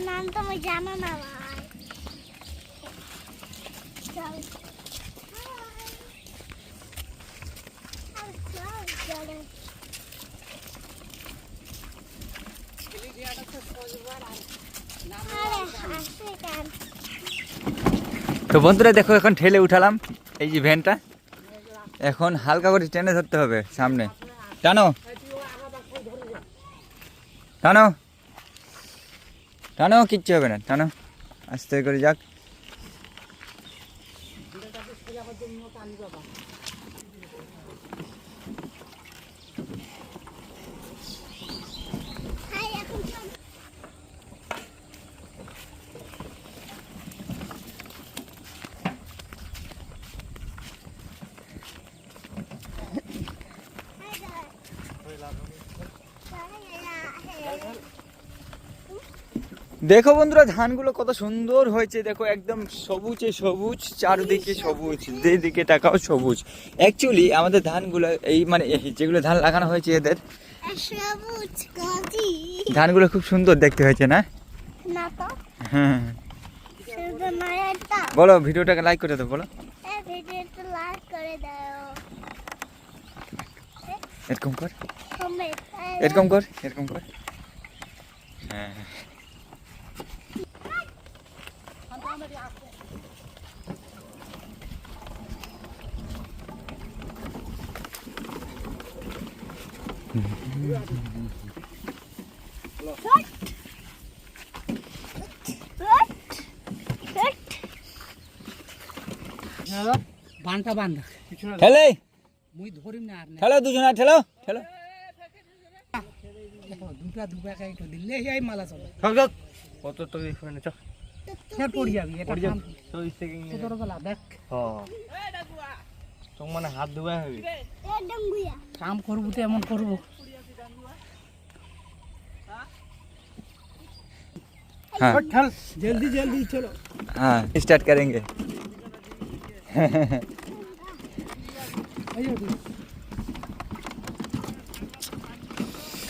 নাম তো আমি জানো না ভাই। তো বন্ধুরা দেখো এখন ঠেলে উঠালাম এই যে ভ্যানটা, এখন হালকা করে টেনে ধরতে হবে সামনে। টানো টানো টানো, কিচ্ছু হবে না, টানো আস্তে করে যাক। দেখো বন্ধুরা ধানগুলো কত সুন্দর হয়েছে, দেখো একদম সবুজে সবুজ, চারদিকে সবুজ, যেদিকে তাকাও সবুজ। অ্যাকচুয়ালি আমাদের ধানগুলো এই মানে যেগুলো ধান লাগানো হয়েছে এদের ধানগুলো খুব সুন্দর দেখতে হয়েছে না? হ্যাঁ বলো, ভিডিওটাকে লাইক করে দাও, বলো এরকম কর, এরকম কর, এরকম কর। হ্যাঁ বানটা বান্ধ ঠেলে মুই ধরিম না আর ঠেলো, দুজনা ঠেলো ঠেলো। দুটা দুটা কাই তো দিলে এই মালা চলে সব সব কত তো এখানে চল ফের পড়ি যাবি, এটা পড়ি যাবি। তো ইসেকিং তোর বেলা দেখ হ্যাঁ তো মানে হাত ধোয়া হবে, কাম করবো তো এমন করবো। हाँ चल जल्दी जल्दी चलो। हाँ स्टार्ट करेंगे।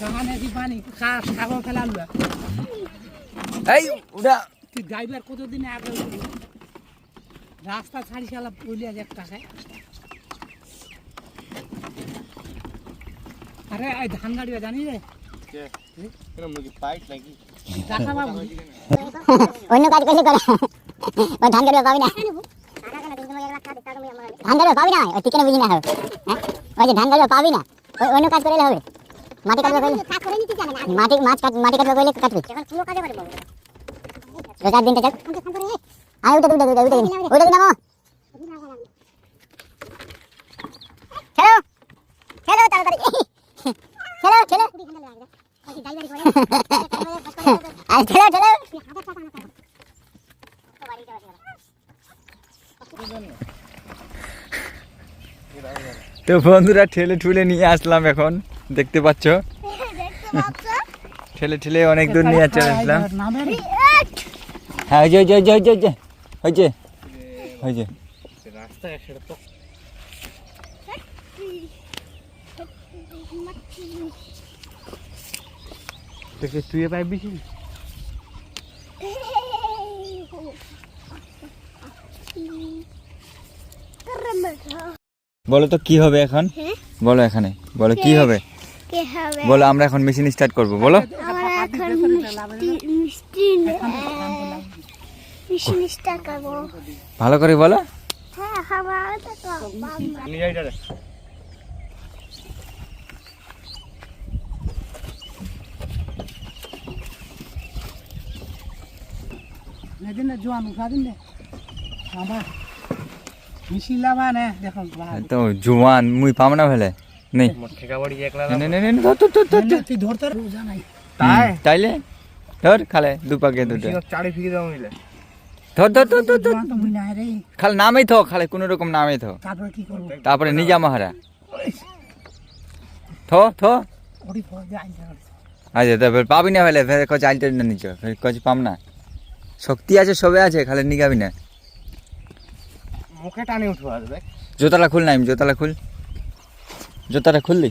कहाँ है पानी खागो फैला लुआ उड़ा তুই ড্রাইভার কতদিন আগে রাস্তা ছাড়ি চালা পুলিয়া এক টাকায়। আরে এই ধান গাড়ি জানি রে কেন মুই পাইট লাগি দেখা বাবু অন্য কাজ করলে করে ও ধান গাড়ি পাবি না, ধান গাড়ি পাবি না, ওই কেন বুঝি না হবে? হ্যাঁ ওই যে ধান গাড়ি পাবি না, ওই অন্য কাজ করলে হবে। মাটি কাটবে করলে মাটি মাটি কাটবে করলে কাটবি রোজার দিনটা যাক। আয় উঠে উঠে উঠে উঠে উঠে নামো, খেলো খেলো তাড়াতাড়ি খেলো খেলো আর খেলো খেলো। তো বন্ধুরা ঠেলে ঠুলে নিয়ে আসলাম, এখন দেখতে পাচ্ছ ঠেলে ঠেলে অনেক দূর নিয়ে চলে আসলাম। হ্যাঁ ওই যে ওই যে ওই যে ওই যে ওই যে রাস্তা সেটা তো দেখে তুই পাই বেশি বলো তো কি হবে এখন, বলো এখানে বলো কি হবে, বলো আমরা এখন মেশিন স্টার্ট করব, বলো ভালো করে বলো। নিয়ে যাই দাদা लेकिन जवान उठा दिन दे बाबा मिशिला बाने देखो তো জোয়ান মুই পাম না ফেলে নেই ঠিকা বাড়ি একলা নেই নেই নেই ধর ধর ধর ধর তুই ধরতে রোজা নাই তাই তাইলে ধর খালে দুপাকে দুটো চাড়ি ফিকে দাও মিলে ধর ধর ধর ধর ধর তো মুই নাই রে খালে নামেই থো, খালে কোনো রকম নামেই থো, তারপরে কি করব তারপরে নিজা মাহারা থো থো। ওড়ি ফো যাই আচ্ছা তারপর পাবি না ফেলে ফের কচ আলতে না নিচ কচ পাম না শক্তি আছে, সবে আছে, খালি নিগাবি না। মুখে টানে উঠবো আসবে। জোতাটা খুল নাইম, জোতাটা খুল, জোতাটা খুললি,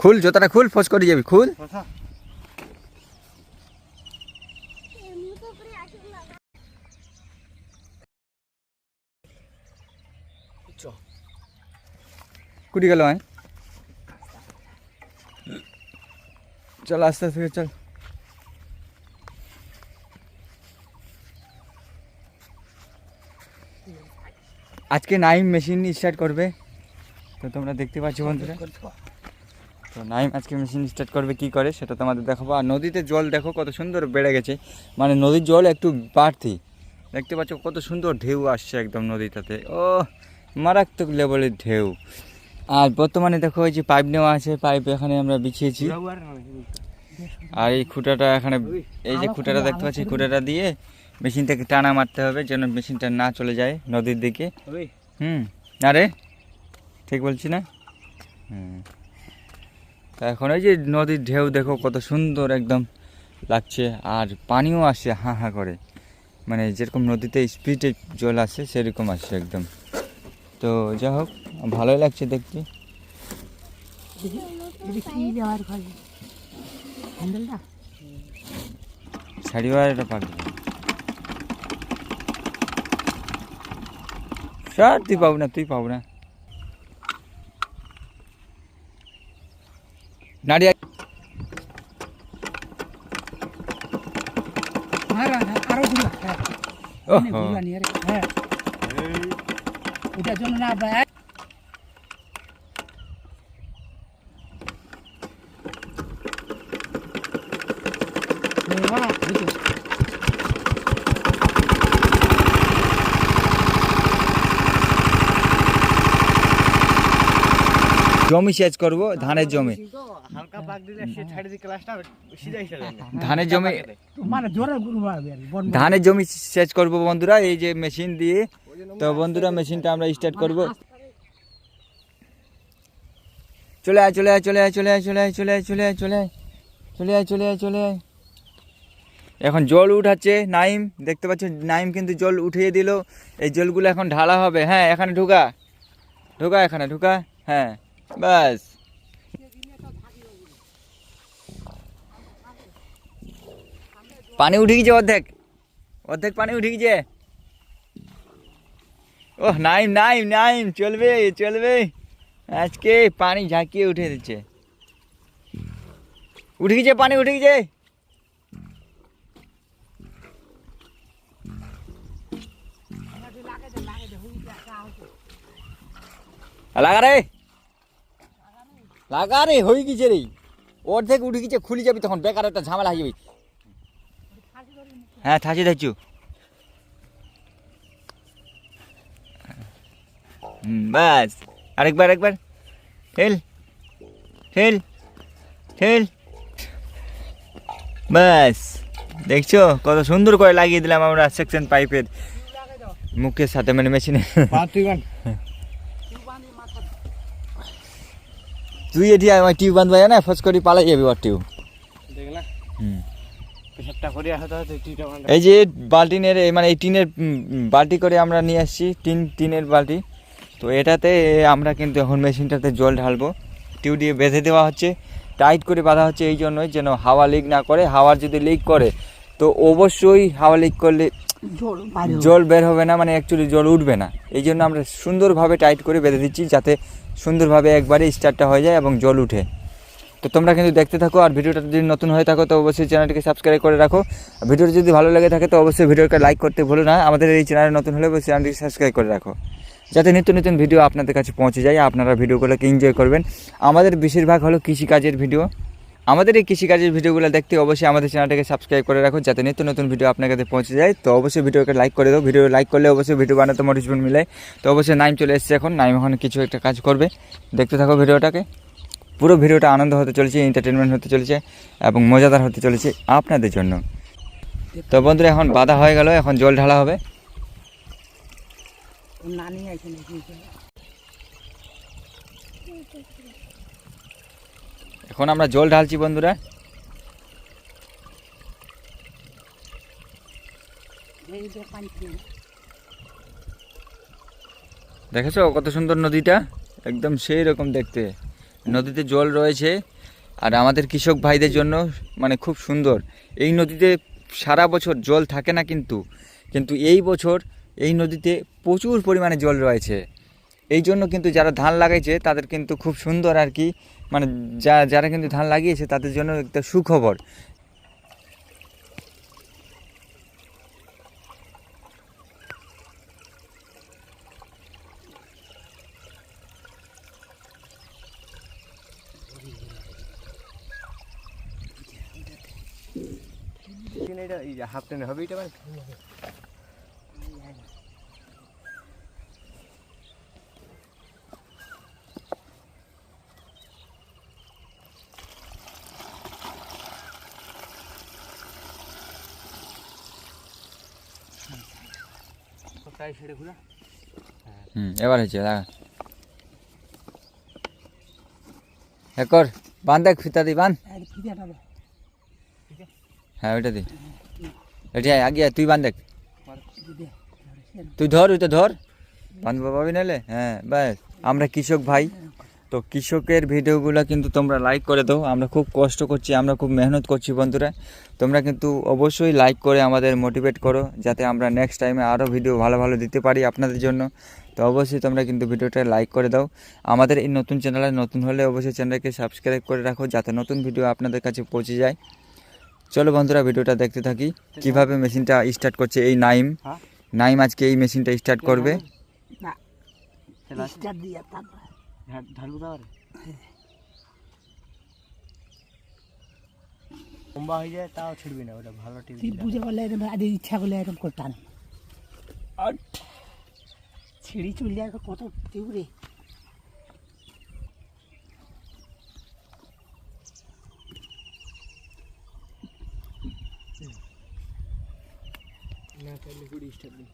খুল জোতাটা খুল, ফস করে যাবি, খুল। কুটি গেল চল আস্তে আস্তে চল। আজকে নাইম মেশিন স্টার্ট করবে, তো তোমরা দেখতে পাচ্ছ বন্ধুরা। তো নাইম আজকে মেশিন স্টার্ট করবে, কি করে সেটা তোমাদের দেখাবো। আর নদীতে জল দেখো কত সুন্দর বেড়ে গেছে, মানে নদীর জল একটু বাড়তি, দেখতে পাচ্ছ কত সুন্দর ঢেউ আসছে একদম নদীটাতে, ও মারাত্মক লেভেলের ঢেউ। আর বর্তমানে দেখো এই যে পাইপ নেওয়া আছে, পাইপ এখানে আমরা বিছিয়েছি। আর এই খুঁটাটা এখানে, এই যে খুঁটাটা দেখতে পাচ্ছি, খুঁটাটা দিয়ে মেশিনটাকে টানা মারতে হবে যেন মেশিনটা না চলে যায় নদীর দিকে। আরে ঠিক বলছি না? তা এখন ওই যে নদীর ঢেউ দেখো কত সুন্দর একদম লাগছে, আর পানিও আসছে হাঁ হাঁ করে, মানে যেরকম নদীতে স্পিডে জল আসে সেরকম আসছে একদম। তো যাই হোক, ভালোই লাগছে দেখতে। ছাড়িবার এটা পাখি স্যার, তুই পাবো না, তুই পাবো না। নাড়িয়া আরো ঘুরা, ওহো, ঘুরা নিয়ে রে। হ্যাঁ ওটার জন্য না ভাই। জমি সেচ করবো, ধানের জমি, হালকা পাক দিলে সে ছাড়ি দিয়ে ক্লাসটা সিধাই চলে যায়। ধানের জমি, মানে জোরে ঘুরবা ধানের জমি সেচ করবো বন্ধুরা এই যে মেশিন দিয়ে। তো বন্ধুরা মেশিনটা আমরা স্টার্ট করবো। চলে আয়, চলে আয়, চলে আয়, চলে আয়, চলে আয়, চলে আয়, চলে আয়, চলে আয়, চলে আয়, চলে আয়, চলে আয়। এখন জল উঠাচ্ছে নাইম, দেখতে পাচ্ছ নাইম কিন্তু জল উঠিয়ে দিল। এই জলগুলো এখন ঢালা হবে। হ্যাঁ এখানে ঢুকা, ঢুকা, এখানে ঢুকা, হ্যাঁ বাস। পানি উঠে গেছে অর্ধেক, অর্ধেক পানি উঠে গেছে। ওহ নাইম, নাইম, নাইম, চলবে চলবে, আজকে পানি ঝাঁকিয়ে উঠে দিচ্ছে। উঠে গেছে পানি, উঠে গেছে। লাগা রে, লাগা রে, হয়ে গেছে রে, অর্ধেক উঠে গেছে, খুলে যাবি তখন বেকার একটা ঝামেলা হয়ে যাবি। হ্যাঁ থাকি দেখছু, বাস আরেকবার, একবার ঠেল ঠেল ঠেল, বাস। দেখছো কত সুন্দর করে লাগিয়ে দিলাম আমরা সেকশন পাইপের মুখের সাথে, মানে মেশিনে। তুই এটি আমার টিউব বাঁধবা না, ফস করে পালাই যাবি ওর টিউব। এই যে বাল্টিনের, মানে এই টিনের বালতি করে আমরা নিয়ে আসছি, টিনের বালতি। তো এটাতে আমরা কিন্তু এখন মেশিনটাতে জল ঢালবো। টিউব দিয়ে বেঁধে দেওয়া হচ্ছে, টাইট করে বাঁধা হচ্ছে এই জন্যই যেন হাওয়া লিক না করে। হাওয়ার যদি লিক করে তো অবশ্যই হাওয়া লিক করলে জল বের হবে না, মানে অ্যাকচুয়ালি জল উঠবে না। এই জন্য আমরা সুন্দরভাবে টাইট করে বেঁধে দিচ্ছি যাতে সুন্দরভাবে একবারে স্টার্টটা হয়ে যায় এবং জল উঠে। তো তোমরা কিন্তু দেখতে থাকো, আর ভিডিওটা যদি নতুন হয়ে থাকো তো অবশ্যই চ্যানেলটিকে সাবস্ক্রাইব করে রাখো। ভিডিওটা যদি ভালো লেগে থাকে তো অবশ্যই ভিডিওটা লাইক করতে ভুলো না। আমাদের এই চ্যানেলে নতুন হলে অবশ্যই চ্যানেলটিকে সাবস্ক্রাইব করে রাখো যাতে নিত্য নতুন ভিডিও আপনাদের কাছে পৌঁছে যায়, আপনারা ভিডিওগুলোকে এনজয় করবেন। আমাদের বেশিরভাগ হলো কৃষিকাজের ভিডিও। আমাদের এই কৃষিকাজের ভিডিওগুলো দেখতে অবশ্যই আমাদের চ্যানেলটাকে সাবস্ক্রাইব করে রাখো যাতে নিত্য নতুন ভিডিও আপনার কাছে পৌঁছে যায়। তো অবশ্যই ভিডিওকে লাইক করে দাও, ভিডিও লাইক করলে অবশ্যই ভিডিও বানাতে মোটিভেশন মিলে। তো অবশ্যই নাইম চলে এসেছে এখন, নাইম এখন কিছু একটা কাজ করবে, দেখতে থাকো ভিডিওটাকে। পুরো ভিডিওটা আনন্দ হতে চলেছে, এন্টারটেনমেন্ট হতে চলেছে এবং মজাদার হতে চলেছে আপনাদের জন্য। তো বন্ধুরা এখন বাধা হয়ে গেল, এখন জল ঢালা হবে। এখন আমরা জল ঢালছি বন্ধুরা। এই যে পানি ছিল। দেখেছো কত সুন্দর নদীটা, একদম সেই রকম দেখতে। নদীতে জল রয়েছে আর আমাদের কৃষক ভাইদের জন্য মানে খুব সুন্দর। এই নদীতে সারা বছর জল থাকে না, কিন্তু কিন্তু এই বছর এই নদীতে প্রচুর পরিমাণে জল রয়েছে। এই জন্য কিন্তু যারা ধান লাগাইছে তাদের কিন্তু খুব সুন্দর আর কি, মানে যারা কিন্তু ধান লাগিয়েছে তাদের জন্য একটা সুখবর। এটা এই হাফ টেনে হবে এটা মানে প্রায় ছেড়ে ঘুরা। এবার হয়েছে লাগা একর বান দেখ, ফিতা দি বান। আর ফিরেটা দে। হ্যাঁ ওইটা দি, এটা আগে তুই বান দেখ, দে। তুই ধর, ওইটা ধর, বাঁধবো পাবি নাহলে। হ্যাঁ ব্যাস, আমরা কৃষক ভাই, তো কৃষকের ভিডিওগুলো কিন্তু তোমরা লাইক করে দাও। আমরা খুব কষ্ট করছি, আমরা খুব মেহনত করছি বন্ধুরা। তোমরা কিন্তু অবশ্যই লাইক করে আমাদের মোটিভেট করো, যাতে আমরা নেক্সট টাইমে আরও ভিডিও ভালো ভালো দিতে পারি আপনাদের জন্য। তো অবশ্যই তোমরা কিন্তু ভিডিওটা লাইক করে দাও। আমাদের এই নতুন চ্যানেলে নতুন হলে অবশ্যই চ্যানেলকে সাবস্ক্রাইব করে রাখো, যাতে নতুন ভিডিও আপনাদের কাছে পৌঁছে যায়। চলো বন্ধুরা ভিডিওটা দেখতে থাকি কিভাবে মেশিনটা স্টার্ট করছে এই নাইম আজকে এই মেশিনটা স্টার্ট করবে। না স্টার্ট দিয়া তারপর ঢালবো তার লম্বা হয়ে যায়, তাও ছিড়বি না, ওটা ভালো টিভি। তুই বুঝে বললে এরকম আজ ইচ্ছা করলে এরকম করতে না। আর ছিঁড়ি চলে যায় কত টিউরে। না তাহলে গুড়ি স্টার্ট দিই।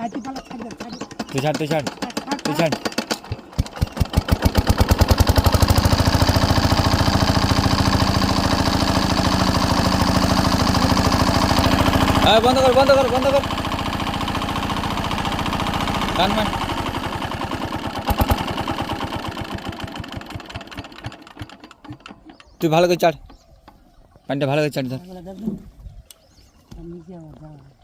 আর তুই ভালো থাকবে থাকবে। তুই ছাড়, তুই ছাড়, তুই ছাড়। হ্যাঁ বন্ধ কর, বন্ধ কর, বন্ধ কর, টান মান। তুই ভালো করে চাট, পানিটা ভালো করে চাট ধর। এগুলো দেখবেন আমি নিজে আমার যাওয়া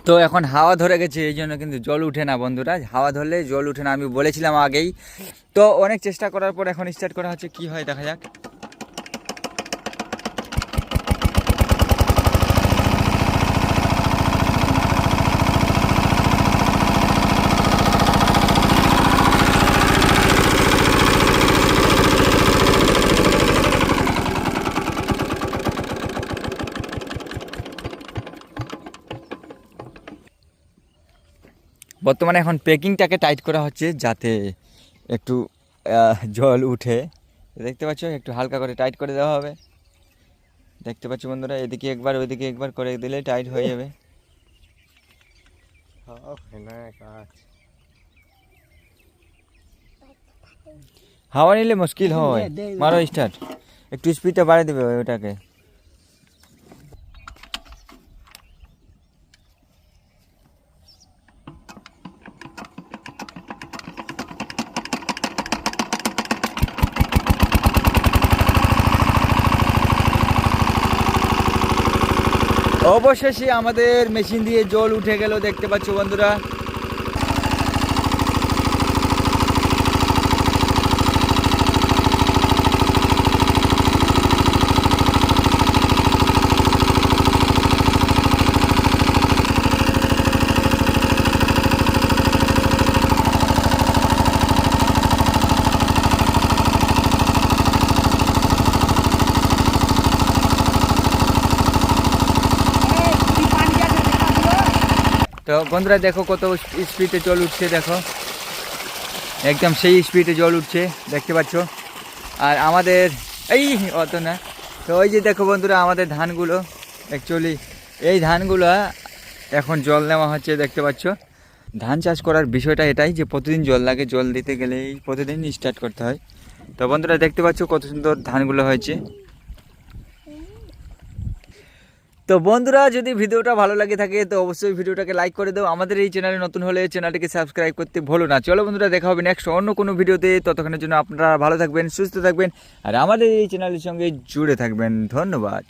তো এখন হাওয়া ধরে গেছে, এই জন্য কিন্তু জল উঠে না বন্ধুরা। হাওয়া ধরলে জল উঠে না, আমি বলেছিলাম আগেই। তো অনেক চেষ্টা করার পর এখন স্টার্ট করা হচ্ছে, কি হয় দেখা যাক। বর্তমানে এখন প্যাকিংটাকে টাইট করা হচ্ছে, যাতে একটু জল উঠে। দেখতে পাচ্ছ, একটু হালকা করে টাইট করে দেওয়া হবে। দেখতে পাচ্ছ বন্ধুরা, এদিকে একবার ওইদিকে একবার করে দিলে টাইট হয়ে যাবে। হাওয়া নিলে মুশকিল হয়। মারো স্টার্ট, একটু স্পিডটা বাড়িয়ে দেবে ওটাকে। অবশেষে আমাদের মেশিন দিয়ে জল উঠে গেল, দেখতে পাচ্ছ বন্ধুরা। তো বন্ধুরা দেখো কত স্পিডে জল উঠছে, দেখো একদম সেই স্পিডে জল উঠছে দেখতে পাচ্ছ। আর আমাদের এই অত না, তো ওই যে দেখো বন্ধুরা আমাদের ধানগুলো, অ্যাকচুয়ালি এই ধানগুলো এখন জল নেওয়া হচ্ছে দেখতে পাচ্ছ। ধান চাষ করার বিষয়টা এটাই যে প্রতিদিন জল লাগে, জল দিতে গেলেই প্রতিদিন স্টার্ট করতে হয়। তো বন্ধুরা দেখতে পাচ্ছ কত সুন্দর ধানগুলো হয়েছে। তো বন্ধুরা যদি ভিডিওটা ভালো লাগে থাকে তো অবশ্যই ভিডিওটাকে লাইক করে দাও। আমাদের এই চ্যানেলে নতুন হলে চ্যানেলটিকে সাবস্ক্রাইব করতে ভুলো না। চলো বন্ধুরা, দেখা হবে নেক্সট অন্য কোনো ভিডিওতে। ততক্ষণের জন্য আপনারা ভালো থাকবেন, সুস্থ থাকবেন আর আমাদের এই চ্যানেলের সঙ্গে জুড়ে থাকবেন। ধন্যবাদ।